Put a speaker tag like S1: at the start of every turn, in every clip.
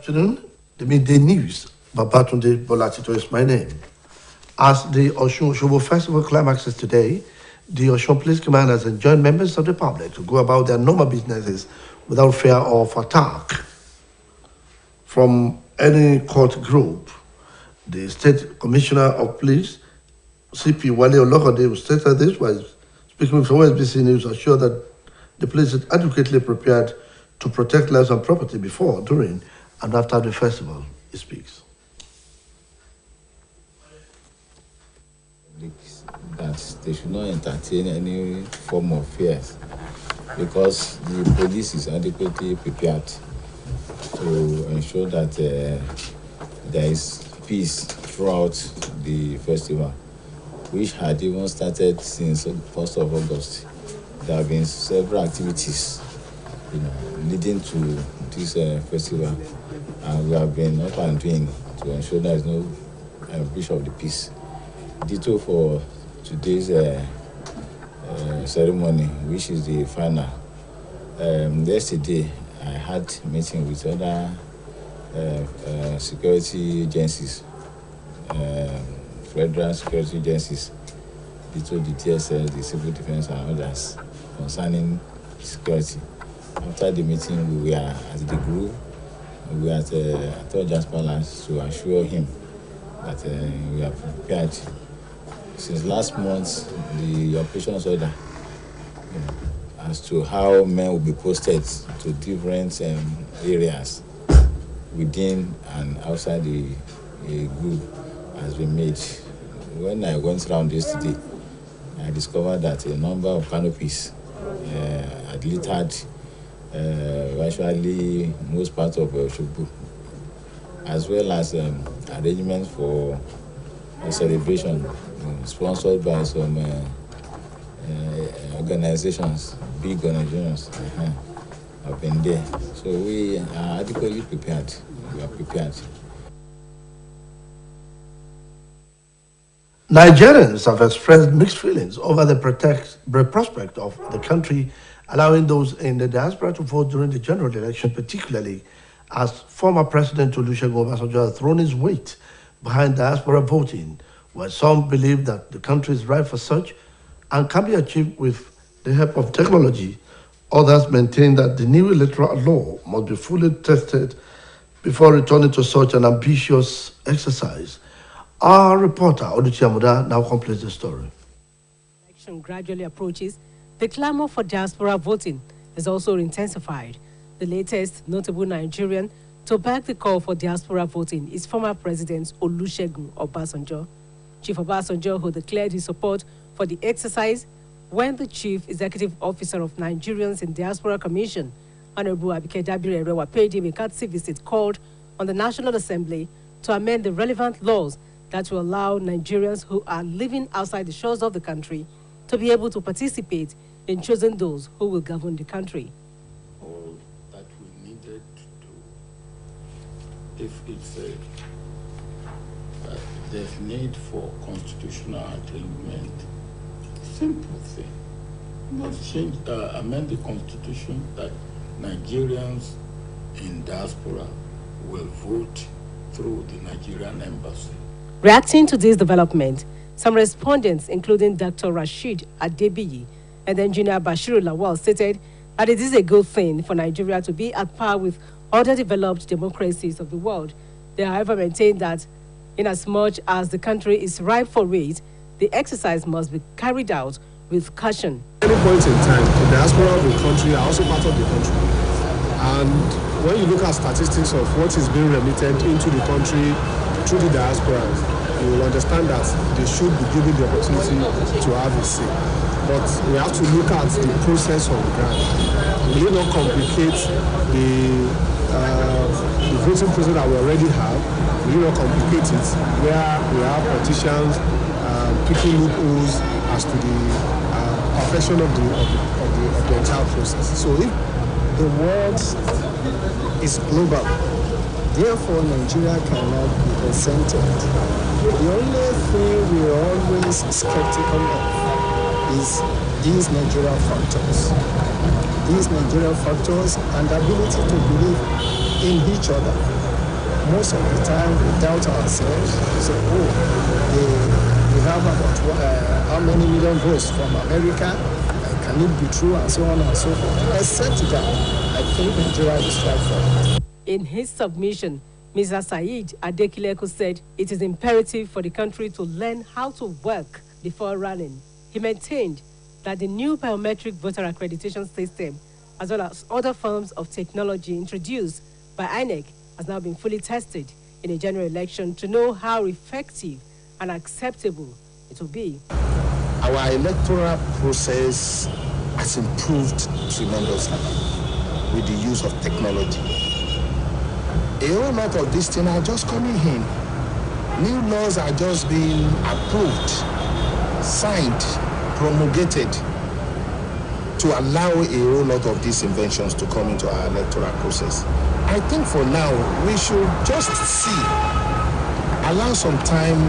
S1: afternoon. The midday news. Babatunde Bolatito is my name. As the Oshun Oshobo Festival climaxes today, the Oshun Police Commanders enjoin members of the public to go about their normal businesses without fear of attack from any court group. The State Commissioner of Police, CP Wale Olokode, stated this while speaking from OSBC News, assured that the police is adequately prepared to protect lives and property before, during, and after the festival. He speaks.
S2: That they should not entertain any form of fears because the police is adequately prepared to ensure that there is peace throughout the festival, which had even started since 1st of August. There have been several activities, leading to this festival, and we have been up and doing to ensure there is no breach of the peace. Ditto for today's ceremony, which is the final. Yesterday, I had a meeting with other security agencies, federal security agencies, ditto the TSL, the Civil Defense, and others concerning security. After the meeting, we were at the group, we were at Third Palace to assure him that we are prepared. Since last month, the operations order as to how men will be posted to different areas within and outside the group has been made. When I went around yesterday, I discovered that a number of canopies had littered virtually most parts of Oshobo, as well as arrangements for a celebration sponsored by some organizations, big organizations have been there. So we are adequately prepared. We are prepared.
S1: Nigerians have expressed mixed feelings over the prospect of the country allowing those in the diaspora to vote during the general election, particularly as former President Olusegun Obasanjo has thrown his weight behind diaspora voting, where some believe that the country is ripe for such and can be achieved with the help of technology. Others maintain that the new electoral law must be fully tested before returning to such an ambitious exercise. Our reporter, Oluchi Amuda, now completes the story.
S3: Election gradually approaches. The clamor for diaspora voting is also intensified. The latest notable Nigerian to back the call for diaspora voting is former President Olusegun Obasanjo. Chief Obasanjo, who declared his support for the exercise when the Chief Executive Officer of Nigerians in Diaspora Commission, Honorable Abike Dabire-Erewa, paid him a courtesy visit, called on the National Assembly to amend the relevant laws that will allow Nigerians who are living outside the shores of the country to be able to participate in choosing those who will govern the country.
S4: All that we needed to do, if it's there's need for constitutional agreement, simple thing. Let's amend the constitution that Nigerians in diaspora will vote through the Nigerian embassy.
S3: Reacting to this development, some respondents, including Dr. Rashid Adebiyi and Engineer Bashiru Lawal, stated that it is a good thing for Nigeria to be at par with other developed democracies of the world. They, however, maintain that inasmuch as the country is ripe for it, the exercise must be carried out with caution.
S5: At any point in time, the diaspora of the country are also part of the country. And when you look at statistics of what is being remitted into the country through the diaspora, you will understand that they should be given the opportunity to have a say. But we have to look at the process on the ground. We will not complicate the voting process that we already have. We will not complicate it where we have politicians picking loopholes as to the perfection of the entire process. So if
S6: the world is global, therefore Nigeria cannot be exempted. The only thing we're always skeptical of is these Nigerian factors. These Nigerian factors and the ability to believe in each other. most of the time we doubt ourselves. We say, we have about how many million votes from America? Can it be true? And so on and so forth. Except that, I think Nigeria is right for it.
S3: In his submission, Mr. Said Adekileko said it is imperative for the country to learn how to work before running. He maintained that the new biometric voter accreditation system, as well as other forms of technology introduced by INEC, has now been fully tested in a general election to know how effective and acceptable it will be.
S7: Our electoral process has improved tremendously with the use of technology. A whole lot of these things are just coming in. New laws are just being approved, signed, promulgated to allow a whole lot of these inventions to come into our electoral process. I think for now, we should just see, allow some time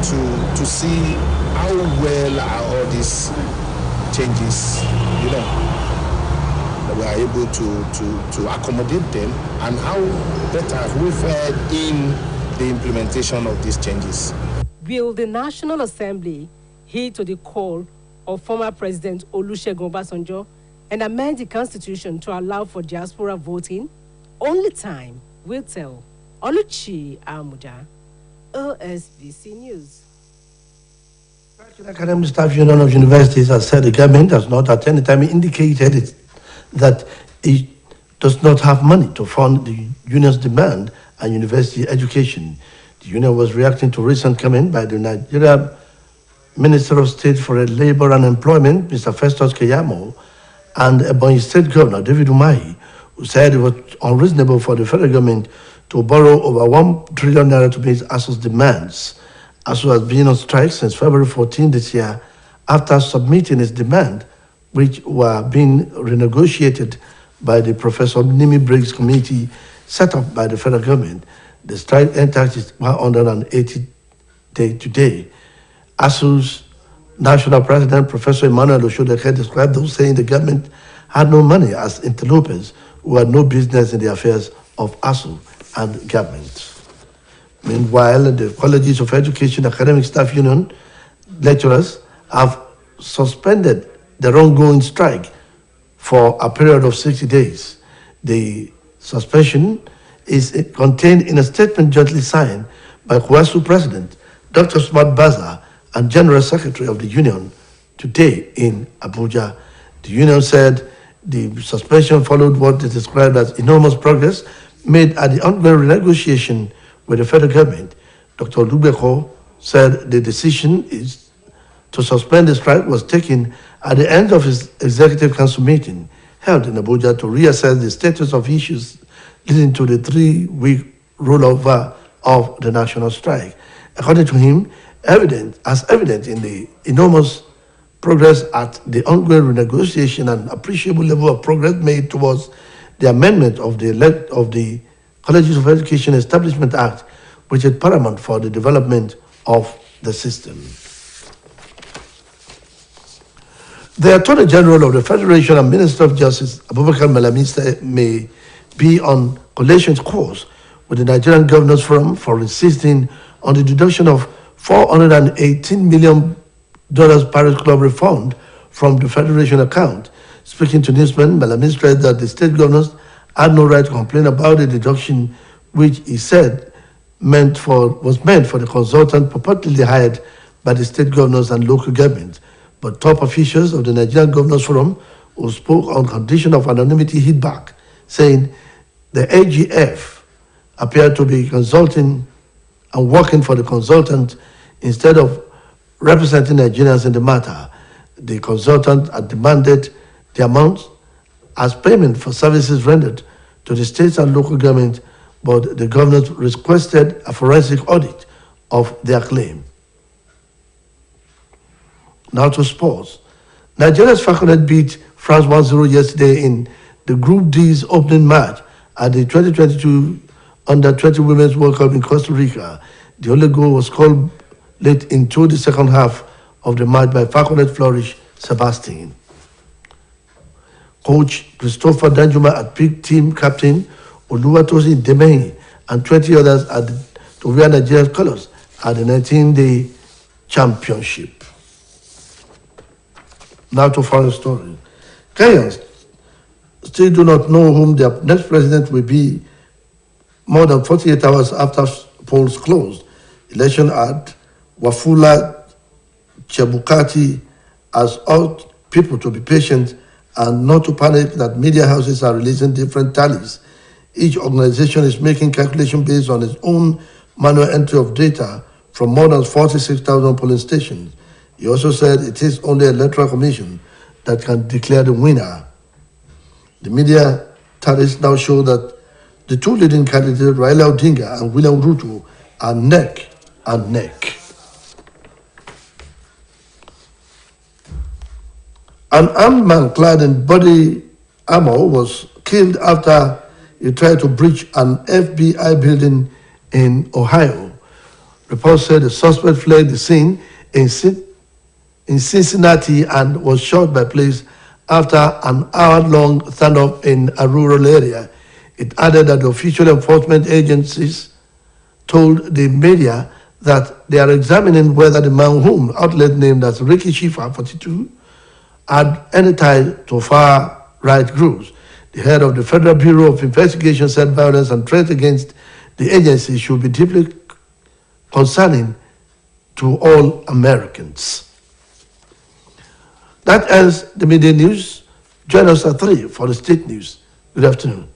S7: to see how well are all these changes, that we are able to accommodate them, and how better have we fared in the implementation of these changes.
S3: Will the National Assembly heed to the call of former President Olusegun Obasanjo and amend the Constitution to allow for diaspora voting? Only time will tell. Oluchi Amuja, OSBC News.
S1: The Academic Staff Union of Universities has said the government has not at any time indicated that it does not have money to fund the union's demand and university education. The union was reacting to recent comment by the Nigeria Minister of State for Labor and Employment, Mr. Festus Keyamo, and Ebonyi State Governor David Umahi, who said it was unreasonable for the federal government to borrow over 1 trillion naira to meet ASU's demands. ASU has been on strike since February 14 this year after submitting its demand, which were being renegotiated by the Professor Nimi Briggs Committee set up by the federal government. The strike entered its 180th day today. ASU's national president, Professor Emmanuel Oshodeke, described those saying the government had no money as interlopers who had no business in the affairs of ASU and government. Meanwhile, the Colleges of Education Academic Staff Union lecturers have suspended their ongoing strike for a period of 60 days. The suspension is contained in a statement jointly signed by KUASU President Dr. Smart Baza and General Secretary of the Union today in Abuja. The Union said the suspension followed what is described as enormous progress made at the ongoing renegotiation with the federal government. Dr. Lubeko said the decision is to suspend the strike was taken at the end of his Executive Council meeting held in Abuja to reassess the status of issues leading to the 3-week rollover of the national strike. According to him, evident in the enormous progress at the ongoing renegotiation and appreciable level of progress made towards the amendment of the Colleges of Education Establishment Act, which is paramount for the development of the system. The Attorney General of the Federation and Minister of Justice, Abubakar Malami, may be on collations course with the Nigerian Governors Forum for insisting on the deduction of $418 million Paris Club refund from the Federation account. Speaking to newsmen, Malami stressed that the state governors had no right to complain about the deduction, which he said was meant for the consultant purportedly hired by the state governors and local governments. But top officials of the Nigerian Governors Forum, who spoke on condition of anonymity, hit back, saying the AGF appeared to be consulting and working for the consultant instead of representing Nigerians in the matter. The consultant had demanded the amount as payment for services rendered to the states and local government, but the governors requested a forensic audit of their claim. Now to sports. Nigeria's Falconet beat France 1-0 yesterday in the Group D's opening match at the 2022 Under-20 Women's World Cup in Costa Rica. The only goal was scored late into the second half of the match by Falconet Flourish Sebastian. Coach Christopher Danjuma had picked team captain Oluwatosin Demehin and 20 others to wear Nigeria's colors at the 19-day championship. Now to foreign stories. Kenyans still do not know whom their next president will be more than 48 hours after polls closed. Election at Wafula Chebukati has urged people to be patient and not to panic that media houses are releasing different tallies. Each organization is making calculations based on its own manual entry of data from more than 46,000 polling stations. He also said it is only the Electoral Commission that can declare the winner. The media tallies now show that the two leading candidates, Raila Odinga and William Ruto, are neck and neck. An armed man clad in body armor was killed after he tried to breach an FBI building in Ohio. Reports said the suspect fled the scene in Cincinnati and was shot by police after an hour-long standoff in a rural area. It added that the official enforcement agencies told the media that they are examining whether the man, whom outlet named as Ricky Shifa, 42, had any tie to far-right groups. The head of the Federal Bureau of Investigation said violence and threats against the agency should be deeply concerning to all Americans. That ends the midday news. Join us at 3 for the state news. Good afternoon.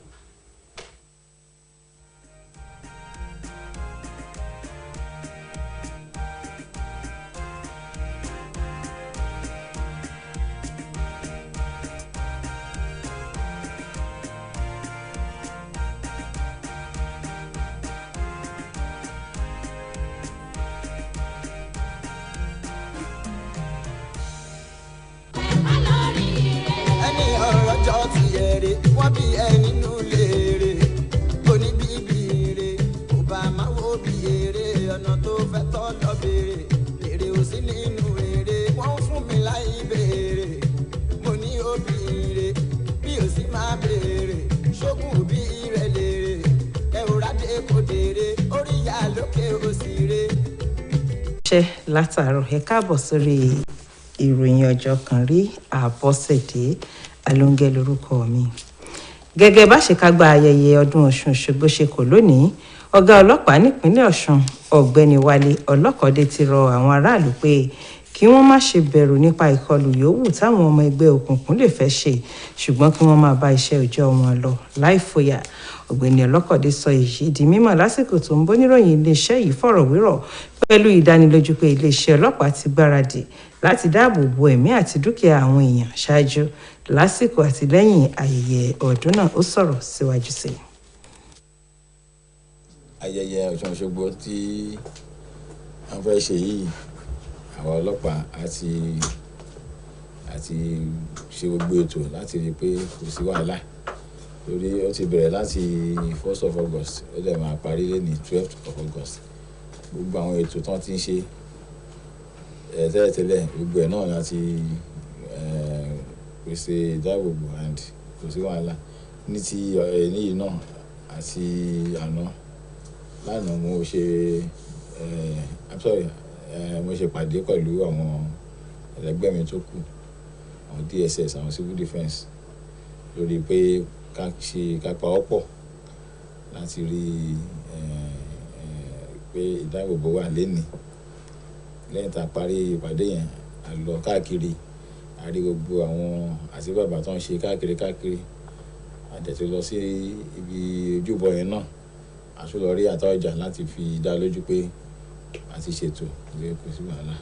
S8: Látàárọ̀ ẹ káàbọ̀ sórí ìròyìn ọjọ́ kan rí Àbọ̀sẹ̀dé Alóńgẹ́ lórúkọ mi. Gẹ́gẹ́ bá ṣe ká gba ayẹyẹ ọdún Ọ̀ṣun Òṣogbo ṣe kò lónìí, ọ̀gá ọlọ́pàá nípínlẹ̀ Ọ̀ṣun Ọ̀gbẹ́ni Wálé Ọlọ́kọ̀dé ti rọ àwọn aráàlú pé kí wọ́n má ṣe bẹ̀rù nípa ìkọlù yòówù táwọn ọmọ ẹgbẹ́ òkùnkùn lè fẹ́ ṣe, ṣùgbọ́n kí wọ́n máa bá iṣẹ́ òòjọ́ wọn lọ láì fòyà. Ọ̀gbẹ́ni Ọlọ́kọ̀dé sọ èyí di mímọ̀ lásìkò tó ń bóníròyìn iléeṣẹ́ yìí fọ̀rọ̀wérọ̀ pẹ̀lú ìdánilójú pé iléeṣẹ́ ọlọ́pàá ti gbáradì láti dáàbò bo ẹ̀mí àti dúkìá àwọn èèyàn ṣáájú, lásìkò àti lẹ́yìn ayẹyẹ ọdún náà. Ó sọ̀rọ̀ síwájú sí i.
S2: Ayẹyẹ Ọ̀ṣun Òṣogbo tí wọ́n fẹ́ ṣe yìí, àwọn ọlọ́pàá àti ṣe gbogbo ètò láti rí i pé kò sí wàhálà, lórí ó ti bẹ̀rẹ̀ láti 1st of August ó dẹ̀ máa parí ní 12th of August. Gbogbo àwọn ètò tán ti ń ṣe tẹ́lẹ̀tẹ́lẹ̀, gbogbo ẹ̀ náà láti pèsè ìdáàbòbò and kò sí wàhálà. Ní ti níyì náà àti lánàá mo ṣe pàdé pẹ̀lú àwọn ẹlẹgbẹ́ mi tó kù, àwọn DSS, àwọn civil defence, lórí pé ká pawọ́pọ̀ láti rí pé ìdáàbòbò wà lẹ́nìí. Lẹ́yìn tá a parí ìpàdé yẹn, a lọ káàkiri, a rí gbogbo àwọn àti bàbá tó ń ṣe káàkiri, a dẹ̀ tó lọ sí ibi ojúbọ yẹn náà, a tún lọ rí àtà ọjà láti fi dá lójú pé a ti ṣètò ìwé kò sí wàhálà.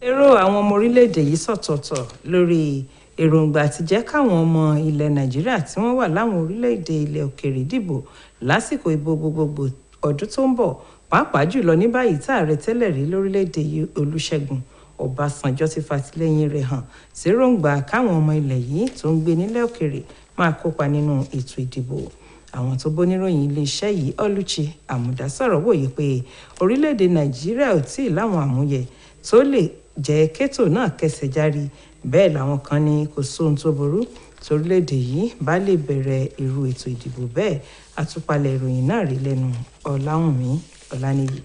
S8: Èrò àwọn ọmọ orílẹ̀-èdè yìí sọ̀tọ̀ọ̀tọ̀ lórí èròǹgbà àti jẹ́ káwọn ọmọ ilẹ̀ Nàìjíríà tí wọ́n wà láwọn orílẹ̀-èdè ilẹ̀ òkèèrè dìbò lásìkò ìbò gbogbogbò ọdún tó ń bọ̀, pàápàá jùlọ ní báyìí tá ààrẹ tẹ́lẹ̀ rí lórílẹ̀-èdè yìí Olúṣẹ́gun Ọbásanjọ́ ti fàtìlẹ́yìn rẹ̀ hàn sí èròǹgbà káwọn ọmọ ilẹ̀ yìí tó ń gbé nílẹ̀ òkèèrè máa kópa nínú ètò ìdìbò. Àwọn tó bóníròyìn iléeṣẹ́ yìí Ọlúchi Àmùdá sọ̀rọ̀ wòye pé orílẹ̀-èdè Nàìjíríà ò tíì láwọn àmúyẹ tó lè jẹ́ kétò náà kẹsẹ̀ járí, bẹ́ẹ̀ làwọn kan ní kò sóhun tó burú torílẹ̀-èdè yìí bá lè bẹ̀rẹ̀ irú ètò ìdìbò bẹ́ẹ̀. Àtúpalẹ̀ ìròyìn náà rí lẹ́nu Ọláwùnmí Ọláníyì.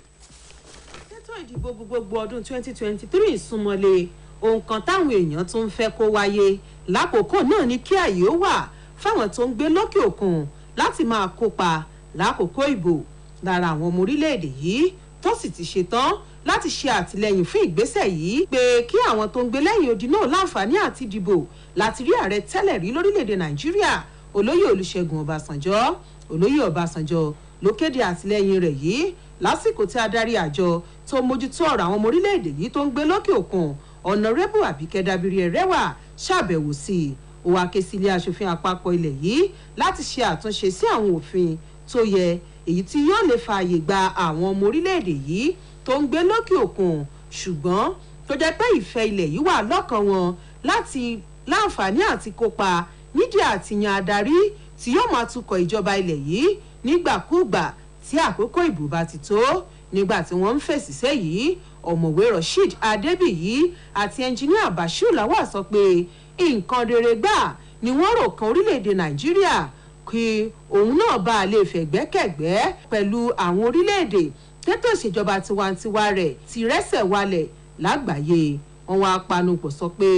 S9: ètò ìdìbò gbogbogbò ọdún 2023 súnmọ́lé ohun kan táwọn èèyàn tún ń fẹ́ kó wáyé lákòókò náà ni kí ààyè ó wà fáwọn tó ń gbé lókè òkun láti máa kópa lákòókò ìbò. Lára àwọn ọmọ orílẹ̀-èdè yìí tó sì ti ṣetán láti ṣe àtìlẹ́yìn fún ìgbésẹ̀ yìí pé kí àwọn tó ń gbé lẹ́yìn odi náà láǹfààní àti dìbò láti rí ààrẹ tẹ́lẹ̀ rí lórílẹ̀-èdè Nàìjíríà olóyè Olúṣẹ́gun Ọbásanjọ́. Olóyè Ọbásanjọ́ ló kéde àtìlẹ́yìn rẹ̀ yìí lásìkò tí adarí àjọ tó mójútó ọ̀rọ̀ àwọn ọmọ orílẹ̀-èdè yìí tó ń gbé lókè òkun ọ̀nàrẹ́bù Àbíkẹ́ Dábírí Ẹrẹ́wà ṣàbẹ̀wò sí i. Ó wá ké sí ilé aṣòfin àpapọ̀ ilẹ̀ yìí láti ṣe àtúnṣe sí àwọn òfin tó yẹ èyí tí yóò lè fààyè gba àwọn ọmọ orílẹ̀-èdè yìí tó ń gbé lókè òkun ṣùgbọ́n tó jẹ́ pé ìfẹ́ ilẹ̀ yìí wà lọ́kàn wọn láti láǹfààní àti kópa nídìí àtìyàn adarí tí yóò máa tukọ̀ ìjọba ilẹ̀ yìí nígbàkúùgbà tí àkókò ìbò bá ti tó. Nígbà tí wọ́n ń fèsì sẹ́yìí ọ̀mọ̀wé Rasheed Adébíyì àti ẹnjiníà Bashir Lawal sọ pé nǹkan rere gbà ni wọ́n rò kan orílẹ̀-èdè Nàìjíríà kí òun náà bá a lè fẹ̀gbẹ́kẹ̀gbẹ́ pẹ̀lú àwọn orílẹ̀-èdè tètò ìṣèjọba tiwantiwa rẹ̀ ti rẹ́sẹ̀ walẹ̀ lágbàáyé. Wọ́n wá panupọ̀ sọ pé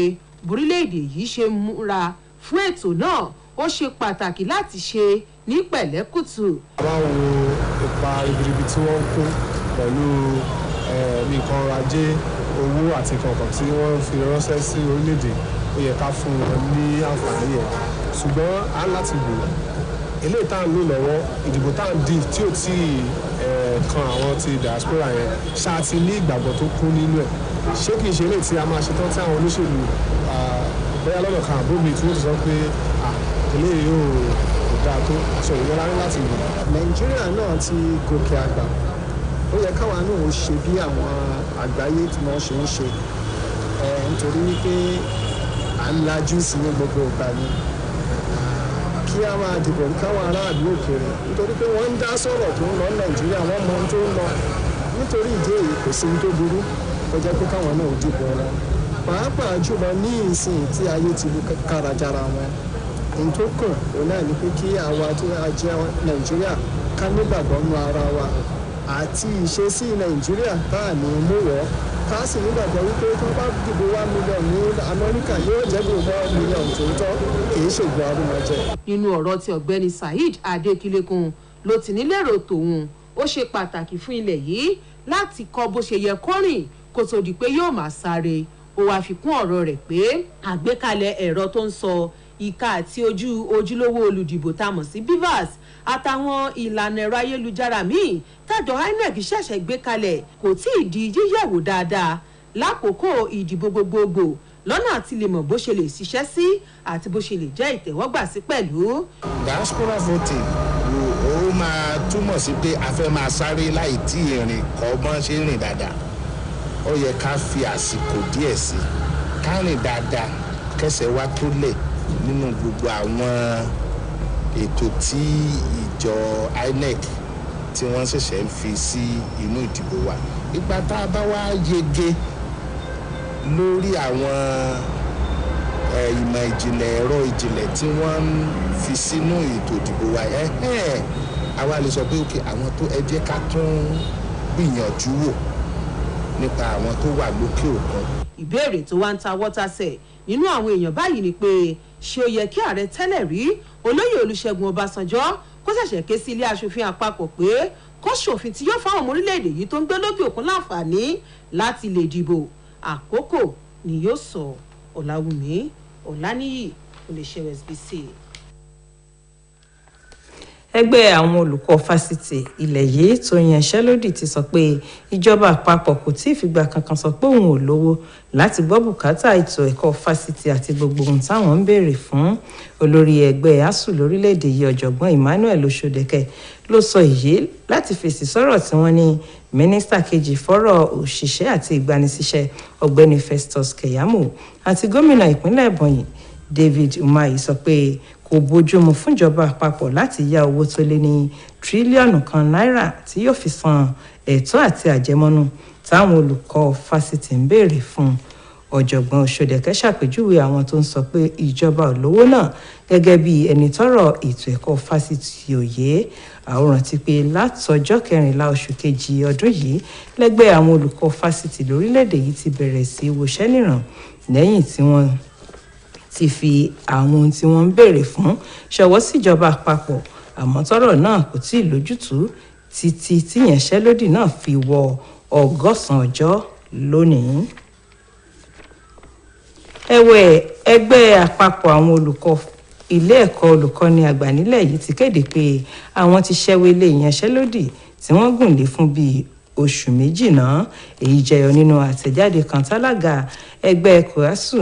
S9: orílẹ̀-èdè yìí ṣe múra fún ètò náà ó ṣe pàtàkì láti ṣe ní pẹ̀lẹ́kùtù.
S5: a wo ipa ribiribi tí wọ́n ń kó pẹ̀lú nǹkan ọrọ̀ ajé owó àti kọ̀ọ̀kan tí wọ́n fi ránṣẹ́ sí orílẹ̀-èdè ó yẹ ká fún wọn ní àǹfààní yẹn ṣùgbọ́n a láti wò eléyìí tá à ń lò lọ́wọ́ ìdìbò tá à ń dì tí ò tí kan àwọn ti diaspora yẹn ṣáà ti ní ìgbàgbọ́ tó kún nínú ẹ̀ ṣé kìí ṣe eléyìí tí a máa ṣetán tí àwọn olóṣèlú bóyá lọ́nà kan àbómi tí wọ́n ti sọ pé eléyìí yóò dáa tó aṣọ ìwọlá ní láti wò.
S6: Nàìjíríà náà ti gòkè àgbà ó yẹ káwa náà ó ṣe bí àwọn àgbáyé tí wọ́n ṣe ń ṣe nítorí wípé à ń lajú sí ní gbogbo ìgbà ni kí a máa dìbò káwọn aráàlú òkèèrè nítorí pé wọ́n ń dá sọ̀rọ̀ tó ń lọ Nàìjíríà wọ́n mọ ohun tó ń lọ nítorí ìdí èyí kò sí ohun tó burú ó jẹ́ pé káwọn náà ò dìbò wọn pàápàá jùlọ ní ìsìn tí ayé ti lu kárajàra wọn ohun tó kàn òun náà ni pé kí àwa tó jẹ́ Nàìjíríà ká nígbàgbọ́ nú ara wa àti ìṣesí Nàìjíríà tá à ní mú wọ́ ká sì nígbàgbọ́ wípé tí wọ́n bá dìbò 1 million ní Amẹ́ríkà yóò jẹ́ bí 1 million tòótọ́ kìí ṣègbè arúmọjẹ.
S9: Nínú ọ̀rọ̀ tí ọ̀gbẹ́ni Saheed Adékìlékun ló ti nílérò tòun ó ṣe pàtàkì fún ilẹ̀ yìí láti kọ́ bó ṣe yẹ kó rìn kó tó di pé yóò máa sáré. Ó wá fi kún ọ̀rọ̀ rẹ̀ pé àgbékalẹ̀ ẹ̀rọ tó ń sọ ìka àti ojúlówó olùdìbò tá a mọ̀ sí BVAS àtàwọn ìlànà ẹ̀rọ ayélujára míì tájọ INEC ṣẹ̀ṣẹ̀ gbé kalẹ̀ kò tí ì di yíyẹ̀wò dáadáa lákòókò ìdìbò gbogbogbò lọ́nà àti lè mọ̀ bó ṣe lè ṣiṣẹ́ sí àti bó ṣe lè jẹ́ ìtẹ̀wọ́gbà sí pẹ̀lú.
S7: diaspora voting ó máa túmọ̀ sí pé a fẹ́ máa sáré láì tí ìrìn kọ́ bọ́n ṣe rìn dáadáa ó yẹ ká fi àsìkò díẹ̀ sí ká rìn dáadáa kẹsẹ̀ wá tó lẹ̀ nínú gbogbo àwọn ètò tí ìjọ INEC tí wọ́n ṣẹ̀ṣẹ̀ ń fi sí inú ìdìbò wa ìgbà tá a bá wá yege lórí àwọn ìmọ̀ ìjìnlẹ̀ ẹ̀rọ ìjìnlẹ̀ tí wọ́n ń fi sínú ètò ìdìbò wa àwa lè sọ pé òkè àwọn tó ẹ jẹ́ ká tún gbìyànjú wò nípa àwọn tó wà lókè òkun.
S9: Ìbéèrè tó wá ń ta wọ́tàṣẹ̀ nínú àwọn èèyàn báyìí ni pé ṣé ó yẹ kí ààrẹ tẹ́lẹ̀ rí olóyè Olúṣẹ́gun Ọbásanjọ́ kó ṣẹ̀ṣẹ̀ ké sí ilé aṣòfin àpapọ̀ pé kó ṣòfin tí yóò fáwọn ọmọ orílẹ̀-èdè yìí tó ń gbé lókè òkun láǹfààní láti lè dìbò. Àkókò ni yóò sọ. Ọ̀làwùmí Ọ̀làníyì iléeṣẹ́ OSBC.
S8: Ẹgbẹ́ àwọn olùkọ́ fásitì ilẹ̀ yìí tó yanṣẹ́lódì ti sọ pé ìjọba àpapọ̀ kò tí ì fìgbà kankan sọ pé òun ò lówó láti gbọ́ bùkátà ètò ẹ̀kọ́ fásitì àti gbogbo ohun táwọn ń béèrè fún. Olórí ẹgbẹ́ ASUU lórílẹ̀‐èdè yìí ọ̀jọ̀gbọ́n Emmanuel Oṣodeke ló sọ èyí láti fèsì sọ́rọ̀ tí wọ́n ní mínísítà kejì fọ́rọ̀ òṣìṣẹ́ àti ìgbanisíṣẹ́ ọ̀gbẹ́ni Festus Keyamo àti gómìnà ìpínlẹ̀ Ebonyi David Umahi sọ pé kò bójúmu fúnjọba àpapọ̀ láti yá owó tó lé ní tírílíọ̀nù kan náírà tí yóò fi san ẹ̀tọ́ àti àjẹmọ́nú táwọn olùkọ́ fásitì ń béèrè fún. ọ̀jọ̀gbọ́n Òṣòdẹ̀kẹ́ ṣàpèjúwe àwọn tó ń sọ pé ìjọba ò lówó náà gẹ́gẹ́ bí ẹni tọ́rọ̀ ètò ẹ̀kọ́ fásitì òye. Àwòrán ti pé látọjọ́ 14 oṣù kejì ọdún yìí lẹ́gbẹ́ àwọn olùkọ́ fásitì lórílẹ̀‐èdè yìí ti bẹ̀rẹ̀ sí wòṣẹ́ nìràn lẹ́yìn tí wọ́n ti fi àwọn ohun tí wọ́n ń béèrè fún ṣọwọ́ síjọba àpapọ̀, àmọ́ tọ́rọ̀ náà kò tí ì lójútùú títí tíyànṣẹ́lódì náà fi wọ 100 ọjọ́ lónìí. Ẹ̀wẹ̀, ẹgbẹ́ àpapọ̀ àwọn olùkọ́ ilé ẹ̀kọ́ olùkọ́ni àgbà nílẹ̀ yìí ti kéde pé àwọn ti ṣẹ́wélé ìyanṣẹ́lódì tí wọ́n gùn lé fún bíi oṣù méjì náà. Èyí jẹyọ nínú àtẹ̀jáde kan tálága ẹgbẹ́ kòásù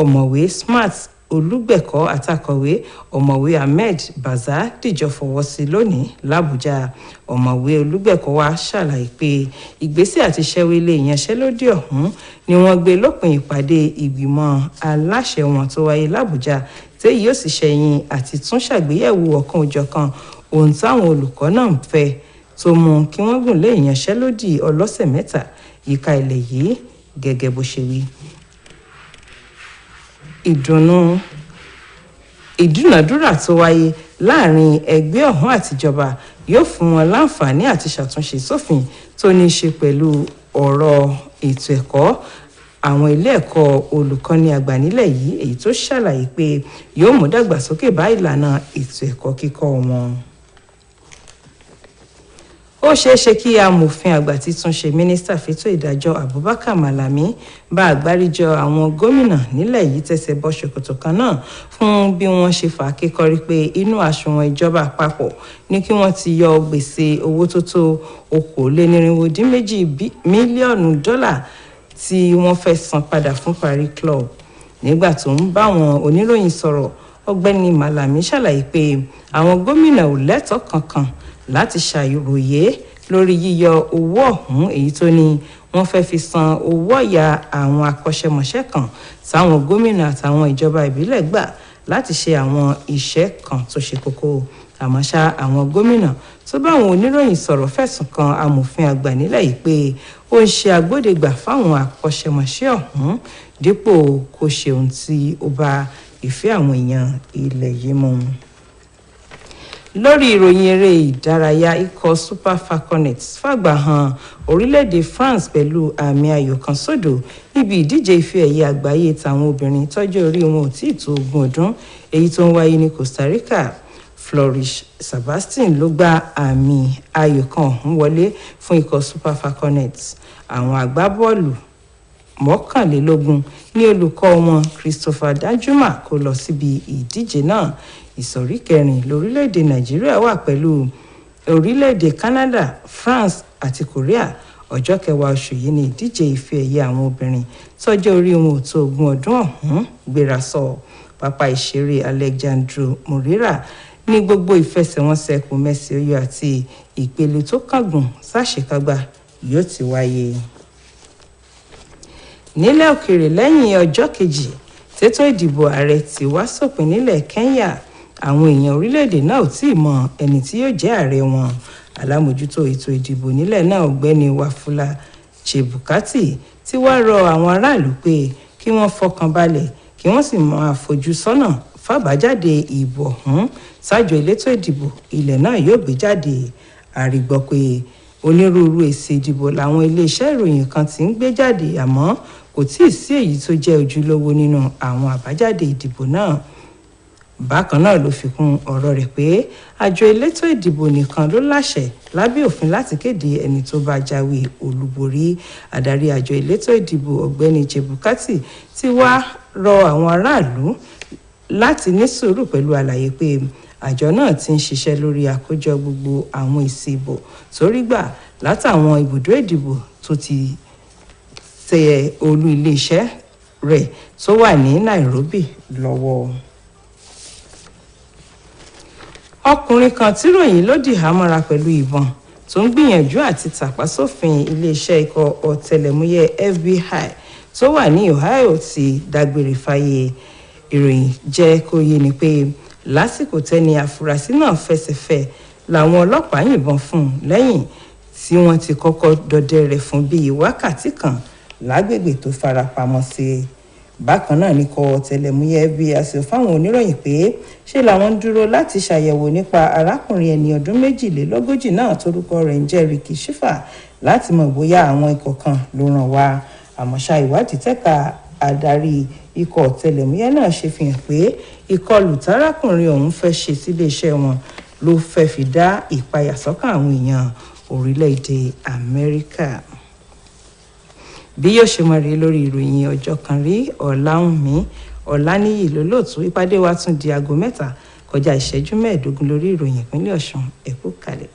S8: ọ̀mọ̀wé Smart Olúgbẹ̀kọ́ àtàkọ̀wé ọ̀mọ̀wé Ahmed Baza dìjọ fọwọ́ sí lónìí l'Àbújá. Ọ̀mọ̀wé Olúgbẹ̀kọ́ wa ṣàlàyé pé ìgbésẹ̀ àti ṣẹ́wélé ìyanṣẹ́lódì ọ̀hún ni wọ́n gbé lópin ìpàdé ìgbìmọ̀ aláṣẹ wọn tó wáyé l'Àbújá téyí yóò sì ṣẹ̀yìn àti tún ṣàgbéyẹ̀wò ọ̀kan òjọ̀kan ohun táwọn olùkọ́ náà ń fẹ́ tó mú kí wọ́n gùn lé ìyanṣẹ́lódì ọlọ́sẹ̀ 3 yíká ilẹ̀ yìí gẹ́gẹ́ bó ṣe wí. Ìdúnàdúrà tó wáyé láàrin ẹgbẹ́ ọ̀hún àtijọba yóò fún wọn láǹfààní àti ṣàtúnṣe sófin tó ní í ṣe pẹ̀lú ọ̀rọ̀ ètò ẹ̀kọ́ àwọn ilé ẹ̀kọ́ olùkọ́ni àgbà nílẹ̀ yìí, èyí tó ṣàlàyé pé yóò mú dàgbàsókè bá ìlànà ètò ẹ̀kọ́ kíkọ́ wọn. Ó ṣeé ṣe kí amòfin àgbà títún ṣe mínísítà fétò ìdájọ́ Abubakar Malami bá àgbáríjọ àwọn gómìnà nílẹ̀ yìí tẹsẹ̀ bọ́ ṣòkòtò kan náà fún bí wọ́n ṣe fà á kékọ́rí pé inú àsùnwọ̀n ìjọba àpapọ̀ ní kí wọ́n ti yọ gbèsè owó tó tó $2.2 mílíọ̀nù tí wọ́n fẹ́ san padà fún Paris Club. Nígbà tó ń bá àwọn oníròyìn sọ̀rọ̀, ọ̀gbẹ́ni Malami ṣàlàyé pé àwọn gómìnà ò lẹ́tọ̀ọ́ kankan láti ṣàròyé lórí yíyọ owó ọ̀hún, èyí tó ní wọ́n fẹ́ fi san owó ọ̀yà àwọn akọ́ṣẹ́mọṣẹ́ kan táwọn gómìnà àtàwọn ìjọba ìbílẹ̀ gbà láti ṣe àwọn iṣẹ́ kan tó ṣe kókó. Àmọ́ ṣá, àwọn gómìnà tó bá àwọn oníròyìn sọ̀rọ̀ fẹ̀sùn kan amòfin àgbà nílẹ̀ yìí pé ó ń ṣe agbódegbà fáwọn akọ́ṣẹ́mọṣẹ́ ọ̀hún dípò kó ṣe ohun tí ó bá ìfẹ́ àwọn èèyàn ilẹ̀ yìí mu. Lórí ìròyìn eré ìdárayá, ikọ̀ Super Falconets fàgbà hàn orílẹ̀-èdè France pẹ̀lú àmì ayò kan sódò níbi ìdíje ife ẹ̀yẹ àgbáyé tàwọn obìnrin tọ́jọ́ orí wọn ò tí ì tó 20 ọdún èyí tó ń wáyé ní Costa Rica. Flourish Sebastian ló gba àmì ayò kan ọ̀hún wọlé fún ikọ̀ Super Falconets. Àwọn agbábọ́ọ̀lù 21 ní olùkọ́ wọn Christopher Danjuma kó lọ síbi ìdíje náà. Ìsọ̀rí kẹrin lórílẹ̀‐èdè Nàìjíríà wà pẹ̀lú orílẹ̀‐èdè Canada, France àti Korea. Ọjọ́ 10 oṣù yìí ni ìdíje ife ẹ̀yẹ àwọn obìnrin tọ́jọ́ orí wọn ò tó 20 ọdún ọ̀hún gbéra sọ. Pápá ìṣeré Alejandro Morera ní gbogbo ìfẹsẹ̀wọnsẹ̀ kò mẹ́sì oyè àti ìpele tó kángun sáṣekágbá yóò ti wáyé. Nílẹ̀ òkèèrè, lẹ́yìn ọjọ́ kejì tètò ìdìbò ààrẹ ti wá sópin nílẹ̀ Kenya, àwọn èèyàn orílẹ̀-èdè náà ò tí ì mọ ẹni tí yóò jẹ́ ààrẹ wọn. Alámòjútó ètò ìdìbò nílẹ̀ náà ọ̀gbẹ́ni Wafula Chebukati ti wá rọ àwọn aráàlú pé kí wọ́n fọkàn balẹ̀ kí wọ́n sì máa fojú sọ́nà fàbájáde ìbò ọ̀hún ṣáájú elétò ìdìbò ilẹ̀ náà yóò gbé jáde. Àrígbọ́ pé onírúurú èsì ìdìbò làwọn iléeṣẹ́ ìròyìn kan ti ń gbé jáde, àmọ́ kò tíì sí èyí tó jẹ́ ojúlówó nínú àwọn àbájáde ìdìbò náà. Bákan náà ló fi kún ọ̀rọ̀ rẹ̀ pé àjọ elétò ìdìbò nìkan ló láṣẹ lábẹ́ òfin láti kéde ẹni tó bá jáwé olúborí. Adarí àjọ elétò ìdìbò ọ̀gbẹ́ni Chebukati ti wá rọ àwọn aráàlú láti ní sùúrù pẹ̀lú àlàyé pé àjọ náà ti ń ṣiṣẹ́ lórí àkójọ gbogbo àwọn èsì ìbò tó rí gbà látàwọn ibùdó ìdìbò tó ti tẹ olú iléeṣẹ́ rẹ̀ tó wà ní Nairobi lọ́wọ́. Ọkùnrin kan tí ròyìn ló dì hámọ́ra pẹ̀lú ìbọn tó ń gbìyànjú àti tàpá sófin iléeṣẹ́ ikọ̀ ọ̀tẹlẹ̀múyẹ́ FBI tó wà ní Ohio ti dágbére fáyé. Ìròyìn jẹ́ kó yé ni pé lásìkò tẹ́ni àfúrásì náà fẹsẹ̀fẹ́ làwọn ọlọ́pàá yìnbọn fún un lẹ́yìn tí wọ́n ti kọ́kọ́ dọdẹ rẹ̀ fún bíi wákàtí kan lágbègbè tó farapamọ́ sí. Bákan náà ní kọ ọ̀tẹlẹ̀múyẹ́ FBI fáwọn oníròyìn pé ṣe làwọn ń dúró láti ṣàyẹ̀wò nípa arákùnrin ẹni ọdún 42 náà torúkọ rẹ̀ ń jẹ́ Ricky Shifa láti mọ̀ bóyá àwọn ikọ̀ kan ló ràn wá. Àmọ́ ṣá ìwádìí tẹ́ka adarí ikọ̀ ọ̀tẹlẹ̀múyẹ́ náà ṣe fi hàn pé ìkọlù tárákùnrin ọ̀hún fẹ́ ṣe síléeṣẹ́ wọn ló fẹ́ fi dá ìpayà sọ́kàn àwọn èèyàn orílẹ̀-èdè Amẹ́ríkà. Bí yóò ṣe mọ̀ rí lórí ìròyìn ọjọ́ kan rí Ọláwùnmí Ọláníyì lólóòtú. Ìpàdé wa tún di aago 3 kọjá ìṣẹ́jú 15 lórí ìròyìn ìpínlẹ̀ Ọ̀ṣun. Ẹ kú kalẹ̀.